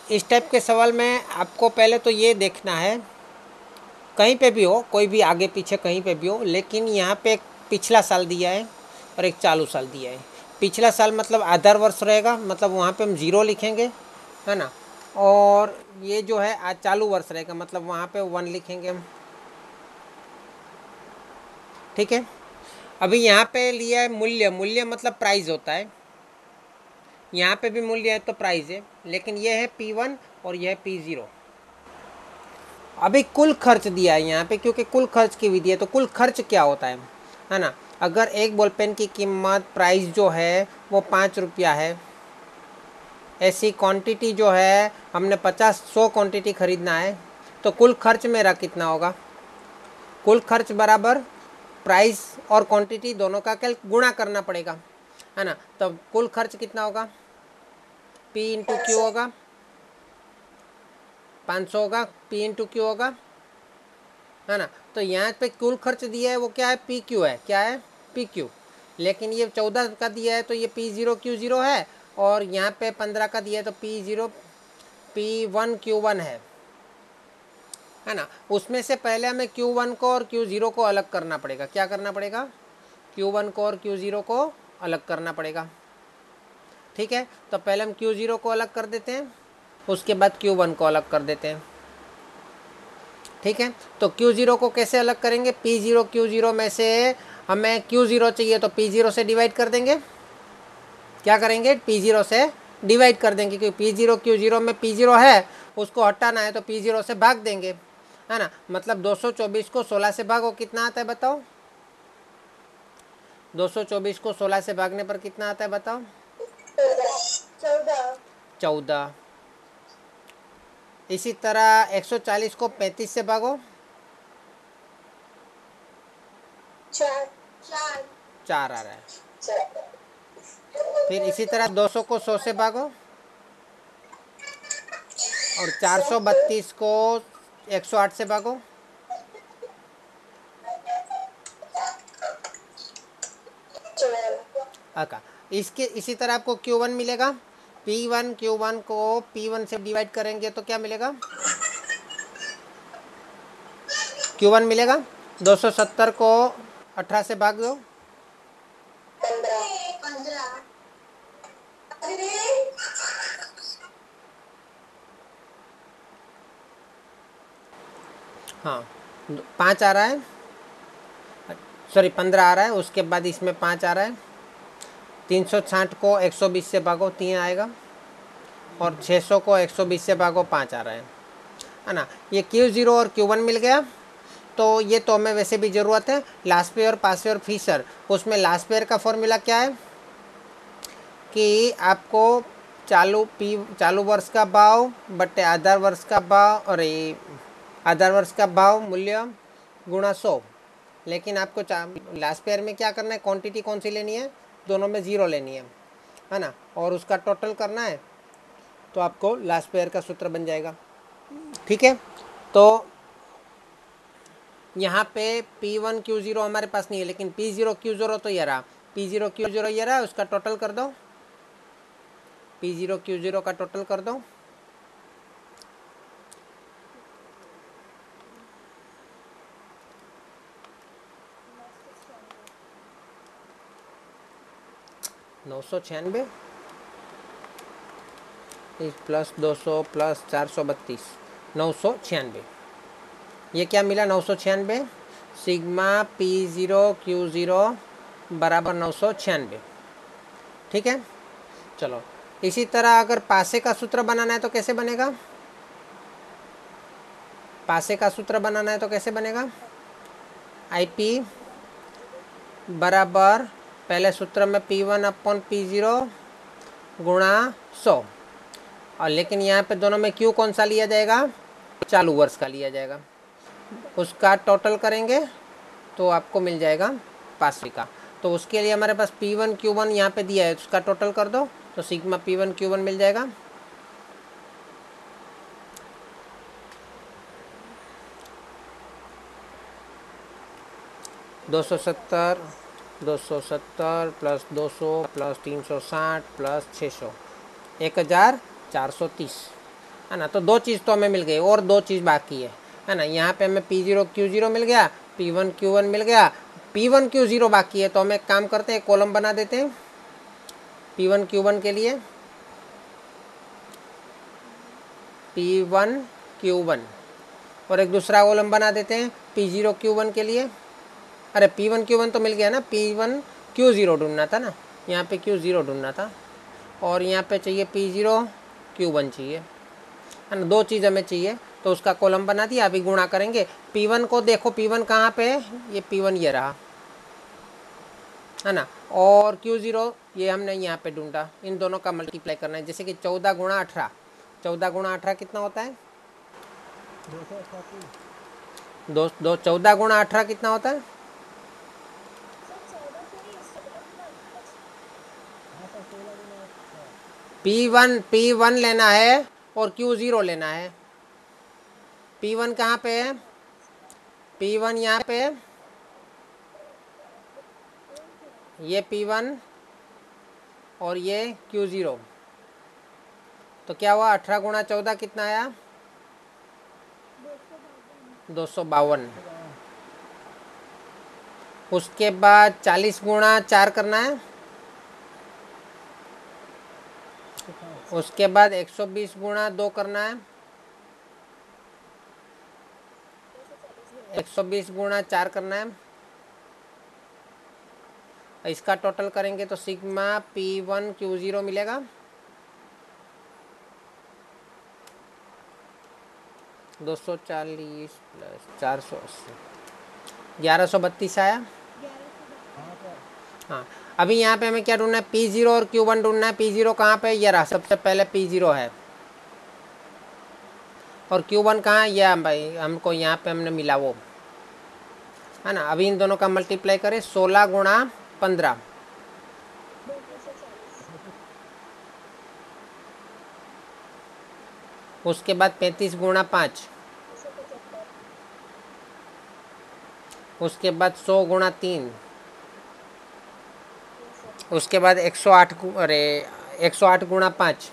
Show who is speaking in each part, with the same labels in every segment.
Speaker 1: इस टाइप के सवाल में आपको पहले तो ये देखना है, कहीं पे भी हो, कोई भी आगे पीछे कहीं पे भी हो, लेकिन यहाँ पे एक पिछला साल दिया है और एक चालू साल दिया है। पिछला साल मतलब आधार वर्ष रहेगा, मतलब वहाँ पे हम 0 लिखेंगे, है ना। और ये जो है आज चालू वर्ष रहेगा, मतलब वहाँ पे 1 लिखेंगे हम, ठीक है। अभी यहाँ पे लिया है मूल्य, मूल्य मतलब प्राइस होता है, यहाँ पे भी मूल्य है तो प्राइस है, लेकिन ये है P1 और यह है P0। अभी कुल खर्च दिया है यहाँ पे, क्योंकि कुल खर्च की विधि है, तो कुल खर्च क्या होता है ना। अगर एक बॉल पेन की कीमत प्राइस जो है वो 5 रुपया है, ऐसी क्वांटिटी जो है हमने 100 क्वांटिटी खरीदना है, तो कुल खर्च मेरा कितना होगा, कुल खर्च बराबर प्राइस और क्वांटिटी दोनों का गुणा करना पड़ेगा, है ना। तब कुल खर्च कितना होगा, P इंटू क्यू होगा, 500 होगा, P इंटू क्यू होगा, है ना। तो यहाँ पे कुल खर्च दिया है वो क्या है, पी क्यू है, क्या है, पी क्यू। लेकिन ये 14 का दिया है तो ये P0 Q0 है, और यहाँ पे 15 का दिया है तो P0 P1 Q1 है ना। उसमें से पहले हमें Q1 को और Q0 को अलग करना पड़ेगा। क्या करना पड़ेगा, Q1 को और Q0 को अलग करना पड़ेगा, ठीक है। तो पहले हम Q0 को अलग कर देते हैं, उसके बाद Q1 को अलग कर देते हैं, ठीक है। तो Q0 को कैसे अलग करेंगे, P0 Q0 में से हमें Q0 चाहिए तो P0 से डिवाइड कर देंगे, क्या करेंगे, P0 से डिवाइड कर देंगे, क्योंकि P0 Q0 में P0 है, उसको हटाना है तो P0 से भाग देंगे, है ना। मतलब 224 को 16 से भागो, कितना आता है बताओ, 224 को 16 से भागने पर कितना आता है बताओ, 14। इसी तरह 140 को 35 से भागो, 4 आ रहा है। फिर इसी तरह 200 को 100 से भागो, और 432 को 108 से भागो, अच्छा। इसके इसी तरह आपको Q1 मिलेगा, P1 Q1 को P1 से डिवाइड करेंगे तो क्या मिलेगा, Q1 मिलेगा, 270 को 18 से भाग दो, 15। हाँ 5 आ रहा है, सॉरी 15 आ रहा है, उसके बाद इसमें 5 आ रहा है, 360 को 120 से भागो 3 आएगा, और 600 को 120 से भागो 5 आ रहा है ना। ये Q0 और Q1 मिल गया, तो ये तो हमें वैसे भी ज़रूरत है, लास्ट पेयर, पास पेयर, फिशर। उसमें लास्ट पेयर का फॉर्मूला क्या है कि आपको चालू वर्ष का भाव बटे आधार वर्ष का भाव, और आधार वर्ष का भाव मूल्य गुणा 100। लेकिन आपको लास्ट पेयर में क्या करना है, क्वांटिटी कौन सी लेनी है, दोनों में 0 लेनी है ना, और उसका टोटल करना है, तो आपको लास्ट पेयर का सूत्र बन जाएगा, ठीक है। तो यहाँ पे P1 Q0 हमारे पास नहीं है, लेकिन P0 Q0 तो ये रहा, P0 Q0 ये रहा, उसका टोटल कर दो, P0 Q0 का टोटल कर दो, $996 प्लस 200 प्लस 432, 996। ये क्या मिला, 996, सिग्मा P0 Q0 बराबर 996, ठीक है। चलो इसी तरह अगर पासे का सूत्र बनाना है तो कैसे बनेगा, पासे का सूत्र बनाना है तो कैसे बनेगा, IP बराबर पहले सूत्र में P1 अपॉन P0 गुणा 100, और लेकिन यहाँ पे दोनों में Q कौन सा लिया जाएगा, चालू वर्ष का लिया जाएगा, उसका टोटल करेंगे तो आपको मिल जाएगा पासे का। तो उसके लिए हमारे पास P1 Q1 यहाँ पे दिया है, उसका टोटल कर दो तो सिग्मा P1 Q1 मिल जाएगा, 270 प्लस 200 प्लस 360 प्लस 600, 1430। है ना। तो 2 चीज़ तो हमें मिल गई और 2 चीज़ बाकी है ना। यहाँ पे हमें P0 Q0 मिल गया, P1 Q1 मिल गया, P1 Q0 बाकी है। तो हम एक काम करते हैं, कॉलम बना देते हैं P1 Q1 के लिए, P1 Q1, और एक दूसरा कॉलम बना देते हैं P0 Q1 के लिए। अरे P1 Q1 तो मिल गया ना, P1 Q0 ढूंढना था ना, यहाँ पे Q0 ढूंढना था, और यहाँ पे चाहिए P0 Q1 चाहिए, है ना। 2 चीज़ हमें चाहिए, तो उसका कॉलम बना दिया। अभी गुणा करेंगे P1 को, देखो P1 कहाँ पे है, ये P1 ये रहा, है ना। और Q0 ये हमने यहाँ पे ढूंढा। इन दोनों का मल्टीप्लाई करना है, जैसे कि 14 गुणा 18, 14 गुणा 18 कितना होता है, 14 गुणा 18 कितना होता है, P1 लेना है और Q0 लेना है। P1 कहाँ पे है, P1 यहाँ पे है, ये P1 और ये Q0। तो क्या हुआ, 18 गुणा 14 कितना आया, 252। उसके बाद 40 गुणा 4 करना है, उसके बाद 120 गुणा 2 करना है, 120 गुणा 4 करना है। इसका टोटल करेंगे तो सिग्मा P1 Q0 मिलेगा, 240 प्लस 480, 1132 आया। हाँ, अभी यहाँ पे हमें क्या ढूंढना है, P0 और Q1 ढूंढना है। P0 कहाँ पे, ये रहा, सबसे पहले P0 है, और Q1 कहाँ है, ये भाई हमको यहाँ पे हमने मिला वो, है ना। अभी इन दोनों का मल्टीप्लाई करें, 16 गुणा 15, उसके बाद 35 गुणा 5, उसके बाद 100 गुणा 3, उसके बाद 108 अरे 108 गुणा 5।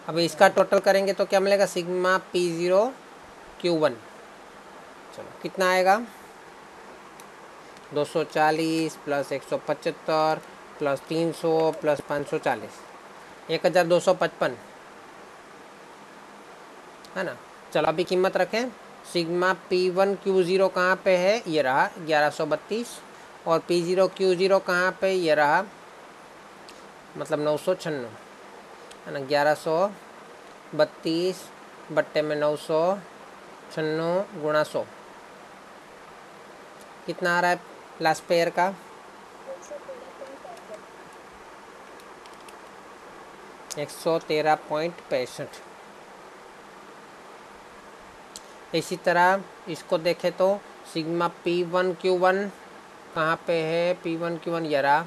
Speaker 1: अब इसका टोटल करेंगे तो क्या मिलेगा, सिग्मा P0 Q1, चलो कितना आएगा, 240 प्लस 175 प्लस 300 प्लस 540, 1255, है ना। चलो अभी कीमत रखें, सिग्मा P1 Q0 कहाँ पे है, ये रहा 1132, और P0 Q0 कहाँ पे, ये रहा मतलब 996, है ना। 1132 बट्टे में 996 गुणा 100 कितना आ रहा है लास्ट पेयर का, 113.65। इसी तरह इसको देखें तो सिग्मा P1 Q1 कहाँ पे है, P1 Q1 ये रहा,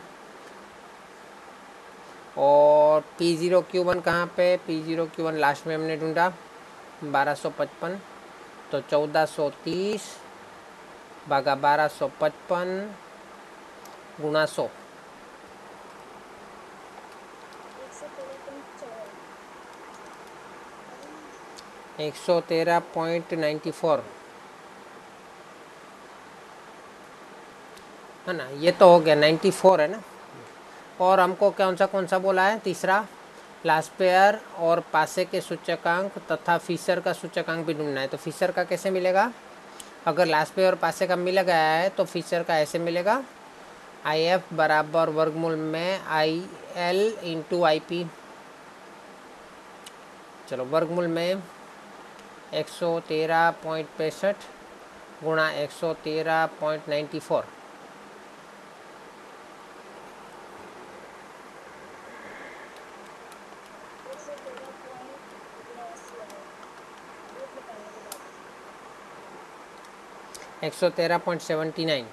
Speaker 1: और P0 Q1 कहाँ पे, P0 Q1 लास्ट में हमने ढूंढा 1255, तो 1430 भागा 1255 गुणा 100, 113.94, है ना। ये तो हो गया 94 है ना। और हमको कौन सा बोला है, तीसरा लास्ट पेयर और पासे के सूचकांक तथा फिशर का सूचकांक भी ढूंढना है। तो फिशर का कैसे मिलेगा, अगर लास्ट पेयर और पासे का मिल गया है तो फिशर का ऐसे मिलेगा, IF बराबर वर्गमूल में IL इंटू IP, चलो वर्गमूल में 113.65 गुणा 113.94, एक 113.79,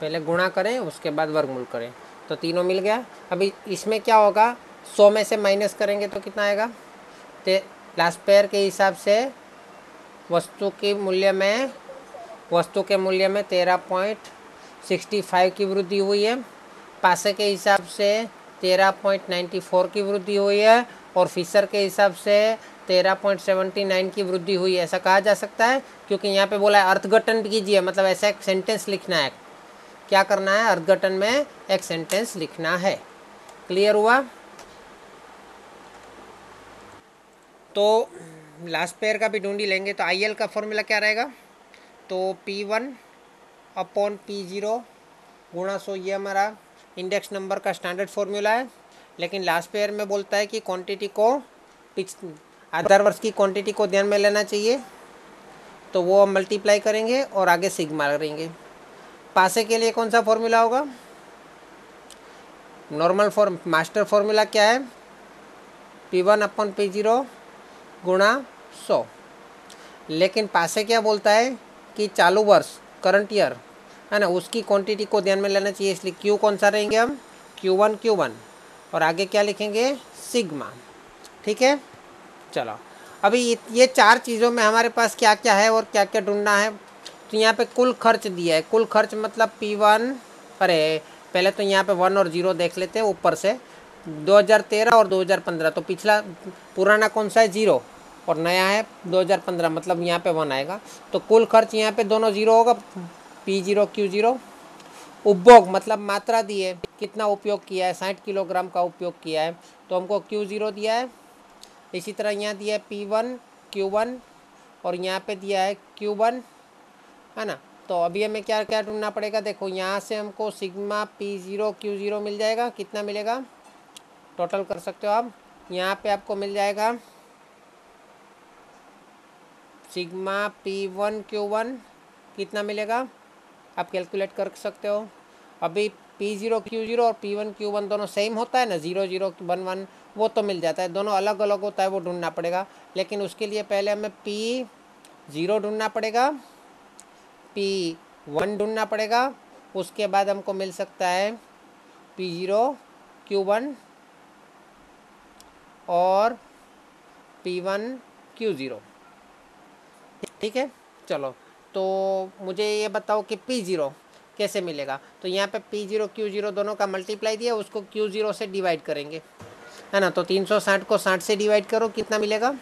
Speaker 1: पहले गुणा करें उसके बाद वर्गमूल करें, तो तीनों मिल गया। अभी इसमें क्या होगा, 100 में से माइनस करेंगे तो कितना आएगा, लास्ट पेयर के हिसाब से वस्तु के मूल्य में 13.65 की वृद्धि हुई है, पासे के हिसाब से 13.94 की वृद्धि हुई है और फिशर के हिसाब से 13.79 की वृद्धि हुई है, ऐसा कहा जा सकता है। क्योंकि यहाँ पे बोला है अर्थघटन कीजिए, मतलब ऐसा एक सेंटेंस लिखना है। क्या करना है? अर्थघटन में एक सेंटेंस लिखना है। क्लियर हुआ? तो लास्ट पेयर का भी ढूंढी लेंगे। तो आई एल का फॉर्मूला क्या रहेगा? तो P1 अपॉन P0 गुणा 100, ये हमारा इंडेक्स नंबर का स्टैंडर्ड फॉर्मूला है। लेकिन लास्ट पेयर में बोलता है कि क्वांटिटी को आधार वर्ष की क्वांटिटी को ध्यान में लेना चाहिए, तो वो हम मल्टीप्लाई करेंगे और आगे सिग्मा करेंगे। पासे के लिए कौन सा फॉर्मूला होगा? नॉर्मल मास्टर फॉर्मूला क्या है? P1 अपॉन P0 गुणा 100। लेकिन पासे क्या बोलता है कि चालू वर्ष, करंट ईयर है ना, उसकी क्वांटिटी को ध्यान में लेना चाहिए। इसलिए क्यू कौन सा रहेंगे हम? Q1 और आगे क्या लिखेंगे? सिग्मा। ठीक है, चलो अभी ये चार चीज़ों में हमारे पास क्या क्या है और क्या क्या ढूंढना है। तो यहाँ पे कुल खर्च दिया है। कुल खर्च मतलब P1, अरे पहले तो यहाँ पे 1 और 0 देख लेते हैं ऊपर से। 2013 और 2015, तो पिछला पुराना कौन सा है? 0 और नया है 2015, मतलब यहाँ पे 1 आएगा। तो कुल खर्च यहाँ पे दोनों 0 होगा, P0 Q0। उपभोग मतलब मात्रा दी है, कितना उपयोग किया है? 60 किलोग्राम का उपयोग किया है, तो हमको Q0 दिया है। इसी तरह यहाँ दिया है P1 Q1 और यहाँ पे दिया है Q1, है ना। तो अभी हमें क्या क्या ढूंढना पड़ेगा? देखो यहाँ से हमको सिग्मा P0 Q0 मिल जाएगा। कितना मिलेगा? टोटल कर सकते हो आप। यहाँ पे आपको मिल जाएगा सिग्मा P1 Q1 कितना मिलेगा, आप कैलकुलेट कर सकते हो। अभी P0 Q0 और P1 Q1 दोनों सेम होता है ना, 0 0 1 1, वो तो मिल जाता है। दोनों अलग अलग होता है, वो ढूंढना पड़ेगा। लेकिन उसके लिए पहले हमें P0 ढूंढना पड़ेगा, P1 ढूंढना पड़ेगा। उसके बाद हमको मिल सकता है P0 Q1 और P1 Q0। ठीक है, चलो तो मुझे ये बताओ कि P0 कैसे मिलेगा। तो यहाँ पे P0 Q0 दोनों का मल्टीप्लाई दिया, उसको Q0 से डिवाइड करेंगे, है ना। तो 360 को 60 से डिवाइड करो, कितना मिलेगा?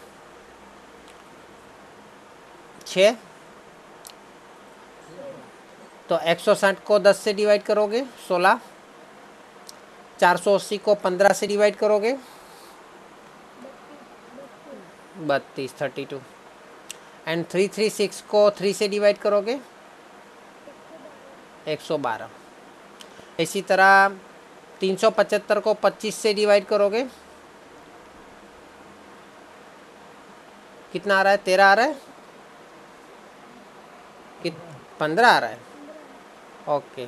Speaker 1: 6। तो 160 को 10 से डिवाइड करोगे 16। 480 को 15 से डिवाइड करोगे 32 32। एंड 336 को 3 से डिवाइड करोगे 112। इसी तरह 375 को 25 से डिवाइड करोगे, कितना आ रहा है? 13 आ रहा है कि 15 आ रहा है? ओके,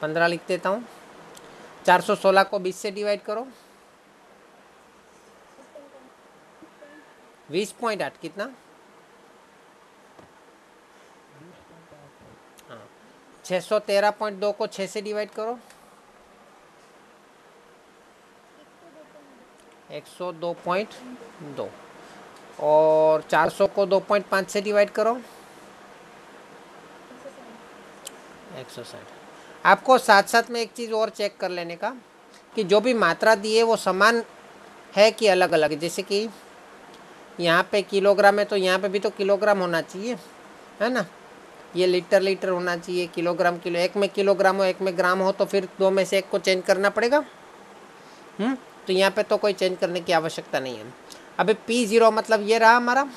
Speaker 1: 15 लिख देता हूँ। 416 को 20 से डिवाइड करो 20.8, कितना? हाँ, 613.2 को 6 से डिवाइड करो 102.2। और 400 को 2.5 से डिवाइड करो 160। आपको साथ साथ में एक चीज़ और चेक कर लेने का कि जो भी मात्रा दी है वो समान है कि अलग अलग। जैसे कि यहाँ पे किलोग्राम है, तो यहाँ पे भी तो किलोग्राम होना चाहिए, है ना। ये लीटर लीटर होना चाहिए, किलोग्राम किलो। एक में किलोग्राम हो, एक में ग्राम हो, तो फिर दो में से एक को चेंज करना पड़ेगा। तो यहाँ पे तो कोई चेंज करने की आवश्यकता नहीं है। अभी P0 मतलब ये रहा हमारा,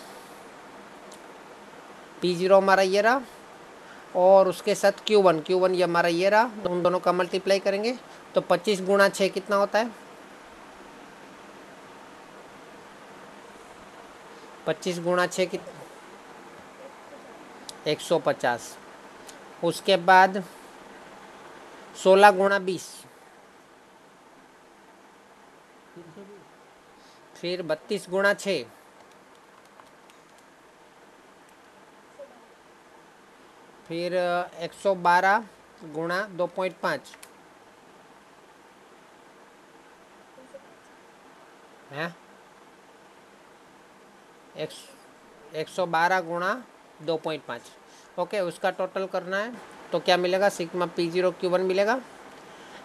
Speaker 1: P0 हमारा ये रहा, और उसके साथ Q1 ये हमारा ये रहा। तो उन दोनों का मल्टीप्लाई करेंगे तो 25 गुणा 6 कितना होता है? 25 गुणा 6 कितना? 150। उसके बाद 16 गुणा 20, फिर 32 गुणा 6, फिर 112 गुणा 2.5 है, 112 गुणा 2.5। ओके, उसका टोटल करना है तो क्या मिलेगा, सिग्मा P0 Q1 मिलेगा।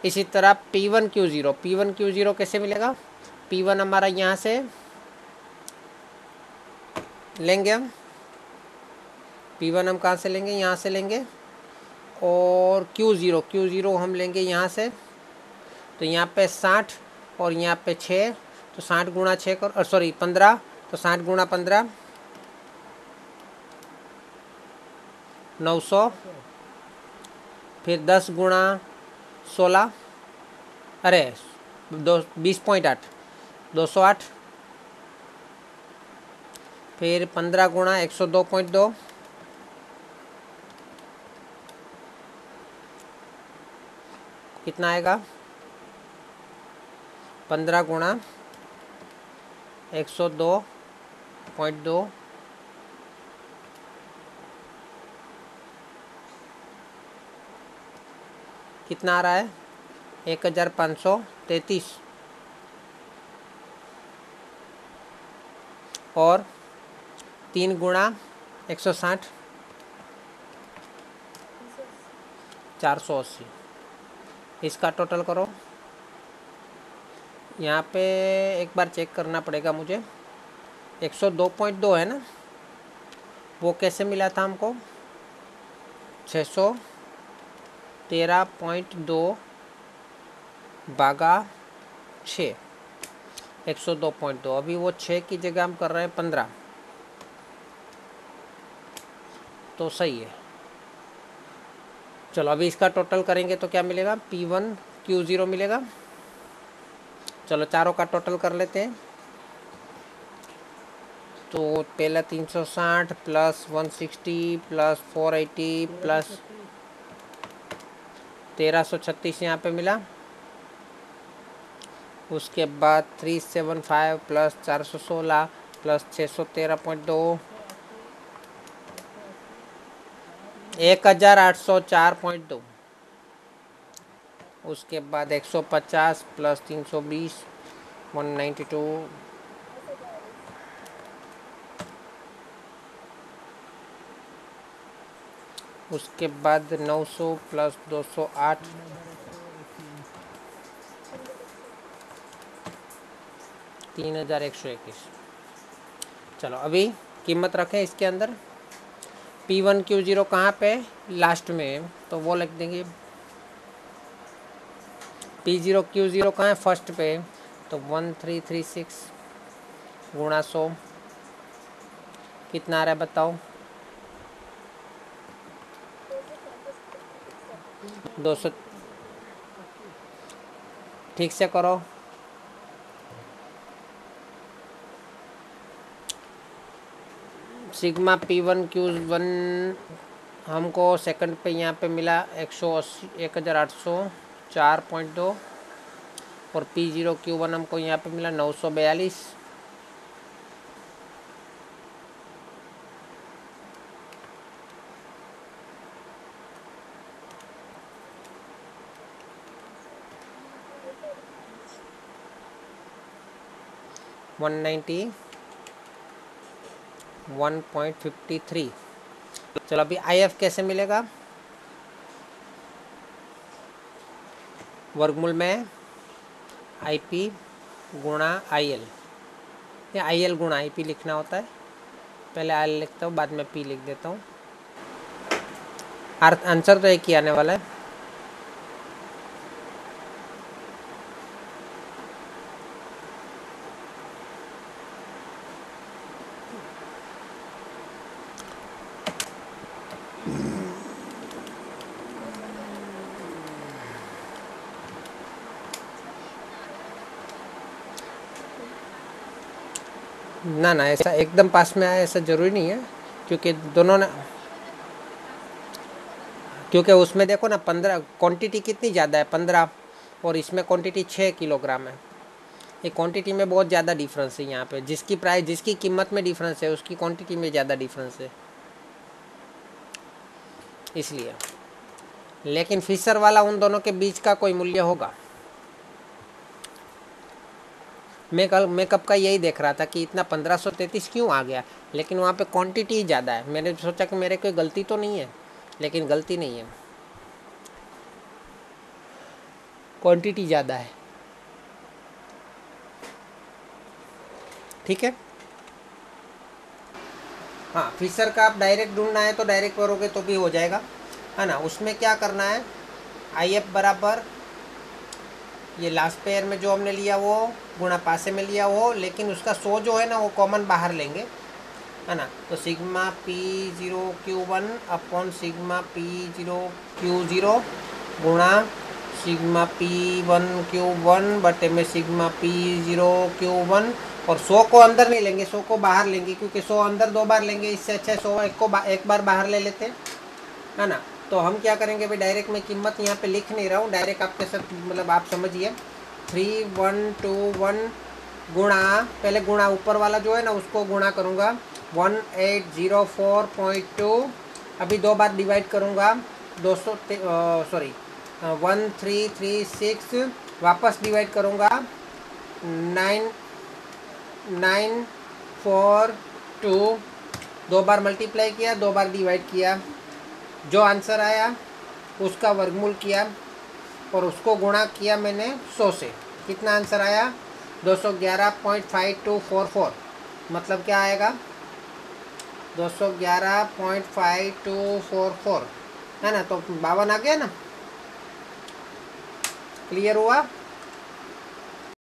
Speaker 1: इसी तरह P1 Q0 कैसे मिलेगा, P1 हमारा यहाँ से लेंगे हम, P1 हम कहाँ से लेंगे, यहाँ से लेंगे, और Q0 हम लेंगे यहाँ से। तो यहाँ पे 60 और यहाँ पे 6, तो 60 गुणा 6 कर, सॉरी 15, तो 60 गुणा 15 900, फिर 10 गुणा 16, अरे 20.8 208, फिर 15 गुणा 102.2, कितना आएगा, 15 गुणा 102.2, कितना आ रहा है, 1533, और 3 गुणा 160 480, इसका टोटल करो। यहाँ पे एक बार चेक करना पड़ेगा मुझे, 102.2 है ना, वो कैसे मिला था हमको, 613.2 भागा 6, 102.2। अभी वो 6 की जगह हम कर रहे हैं 15, तो सही है। चलो अभी इसका टोटल करेंगे तो क्या मिलेगा, P1 Q0 मिलेगा। चलो चारों का टोटल कर लेते हैं। तो पहला 360 प्लस 160 प्लस 480 प्लस 1336 यहाँ पे मिला। उसके बाद 375 प्लस 416 प्लस 613.2 1804.2। उसके बाद 150 प्लस 320 192। उसके बाद 900 प्लस 208 3121। चलो अभी कीमत रखें इसके अंदर। P1 Q0 कहाँ पे, लास्ट में, तो वो लिख देंगे। P0 Q0 कहाँ है, फर्स्ट पे, तो 1336 गुणा 100 कितना आ रहा है बताओ, 200। ठीक से करो। सिग्मा P1 Q1 हमको सेकंड पे यहाँ पे मिला 1804.2 और P0 Q1 हमको यहाँ पे मिला 942। $190 1.53। चलो अभी IF कैसे मिलेगा, वर्गमूल में IP गुणा IL, या IL गुणा IP लिखना होता है। पहले IL लिखता हूँ, बाद में P लिख देता हूँ। आंसर तो एक ही आने वाला है। ना ना, ऐसा एकदम पास में आया ऐसा ज़रूरी नहीं है, क्योंकि दोनों ने, क्योंकि उसमें देखो ना 15 क्वांटिटी कितनी ज़्यादा है, 15, और इसमें क्वांटिटी 6 किलोग्राम है। ये क्वांटिटी में बहुत ज़्यादा डिफरेंस है यहाँ पे। जिसकी प्राइस, जिसकी कीमत में डिफरेंस है, उसकी क्वांटिटी में ज़्यादा डिफरेंस है, इसलिए। लेकिन फिशर वाला उन दोनों के बीच का कोई मूल्य होगा। मैं कब का यही देख रहा था कि इतना 1533 क्यों आ गया, लेकिन वहाँ पे क्वांटिटी ज़्यादा है। मैंने सोचा कि मेरे कोई गलती तो नहीं है, लेकिन गलती नहीं है। क्वांटिटी ज़्यादा है। ठीक है, हाँ फिशर का आप डायरेक्ट ढूंढना है तो डायरेक्ट करोगे तो भी हो जाएगा, है ना। उसमें क्या करना है, आई एफ बराबर ये लास्ट पेयर में जो हमने लिया वो गुणा पासे में लिया वो, लेकिन उसका 100 जो है ना वो कॉमन बाहर लेंगे, है ना। तो sigma P0Q1 upon sigma P0Q0 गुणा सिग्मा P1Q1 बटे में सिग्मा P0Q1, और 100 को अंदर नहीं लेंगे, 100 को बाहर लेंगे, क्योंकि 100 अंदर 2 बार लेंगे, इससे अच्छा 100 एक बार बाहर ले लेते हैं, है ना। तो हम क्या करेंगे भाई, डायरेक्ट मैं कीमत यहाँ पे लिख नहीं रहा हूँ, डायरेक्ट आपके साथ मतलब आप समझिए 3121 गुणा, पहले गुणा ऊपर वाला जो है ना उसको गुणा करूँगा 1804.2, अभी 2 बार डिवाइड करूँगा 1336, वापस डिवाइड करूँगा 9942, 2 बार मल्टीप्लाई किया, 2 बार डिवाइड किया, जो आंसर आया उसका वर्गमूल किया और उसको गुणा किया मैंने 100 से, कितना आंसर आया 211.5244, मतलब क्या आएगा 211.5244, है ना। तो 52 आ गया ना, क्लियर हुआ।